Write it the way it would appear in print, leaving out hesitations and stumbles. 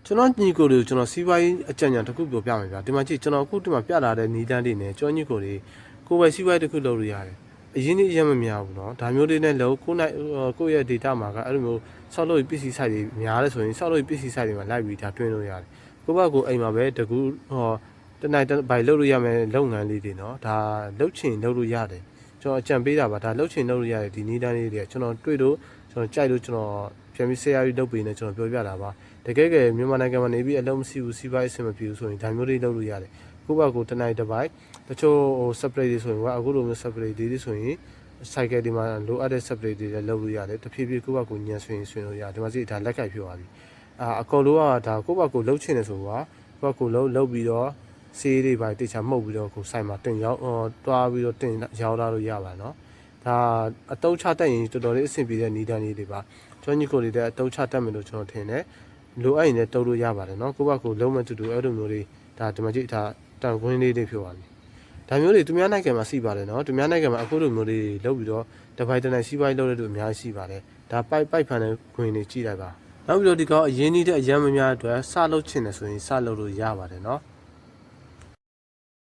ကျွန်တော်ညီကိုတွေကိုကျွန်တော်စီးပွားရေးအကြံဉာဏ်တစ်ခုပြောပြမယ်ဗျာဒီမှာကြည့်ကျွန်တော်အခုဒီမှာပြလာတဲ့နီးတန်းတွေနဲ့ကျွန်တော်ညီကိုတွေကိုယ်ပဲစီးပွားရေးတစ်ခုလုပ်လို့ရတယ်အရင်နေ့အရင်မများဘူးเนาะဒါမျိုးတွေနဲ့လုံးကိုယ့်ရဲ့ data မှာကအဲ့လိုမျိုးဆောက်လုပ်ရေးပစ္စည်း site တွေများတယ်ဆိုရင်ဆောက်လုပ်ရေးပစ္စည်း site တွေမှာလိုက်ပြီးဒါတွင်းလို့ရတယ်ကိုယ့်ဘက်ကိုအိမ်မှာပဲတကူတနိုင်ဘိုင်လုပ်လို့ရမယ်လုပ်ငန်းလေးတွေเนาะဒါလုပ်ချင်လုပ်လို့ရတယ်ကျွန်တော်အကြံပေးတာပါဒါလုပ်ချင်လုပ်လို့ရတယ်ဒီနီးတန်းလေးတွေကျွန်တော်တွေ့လို့ကျွန်တော်ကြိုက်လို့ကျွန်တော်ပြန်ပြီးဆရာကြီးလုပ်ပေးနေကျွန်တော်ပြောပြတာပါတကယ်ကမြန်မာနိုင်ငံမှာနေပြီးအလုံးမရှိဘူးစီးပွားရေးအဆင်မပြေဘူးဆိုရင်ဒါမျိုးတွေလုပ်လို့ရတယ်ကိုယ့်ဘက်ကိုတနိုင်တစ်ပိုင်းတချို့separate တွေဆိုရင်အခုလိုမျိုး separate တွေဆိုရင် cycle ဒီမှာလိုအပ်တဲ့ separate တွေလည်းလုပ်လို့ရတယ်တဖြည်းဖြည်းကိုယ့်ဘက်ကိုညံဆွင်လို့ရတယ်ဒီမှာစီဒါလက်ကိုက်ဖြစ်သွားပြီအကောင်လုံးကဒါကိုယ့်ဘက်ကိုလှုပ်ချင်တယ်ဆိုတော့ကိုယ့်ဘက်ကိုလှုပ်ပြီးတော့ဆေးတွေပါတိချာမှုတ်ပြီးတော့ကိုစိုက်မှာတင်ရောက်တွားပြီးတော့တင်ရောက်လာလို့ရပါတော့ဒါအတုံးချတက်ရင်တော်တော်လေးအဆင်ပြေတဲ့နီးတန်းလေးတွေပါကျွန်တော်ညီကိုတွေတဲ့အတုံးချတက်မယ်လို့ကျွန်တော်ထင်တယ်လိုအပ်ရင်လည်းတုံးလို့ရပါတယ်နော်ကိုယ့်ဘက်ကိုလုံးမတူတူအဲ့လိုမျိုးတွေဒါဒီမှာကြည့်ဒါတန်ခွင်းလေးတွေဖြစ်သွားပြီဒါမျိုးတွေသူများနိုင်ငံမှာရှိပါတယ်နော်သူများနိုင်ငံမှာအခုလိုမျိုးတွေလုပ်ပြီးတော့တပိုင်တနိုင်စီးပွားရေးလုပ်တဲ့သူအများကြီးရှိပါတယ်ဒါပိုက်ဖန်တဲ့ခွင်းတွေကြည့်လိုက်ပါနောက်ပြီးတော့ဒီကောင်အရင်းနှီးတဲ့အရန်မများအတွက်စလုပ်ချင်တယ်ဆိုရင်စလုပ်လို့ရပါတယ်နော်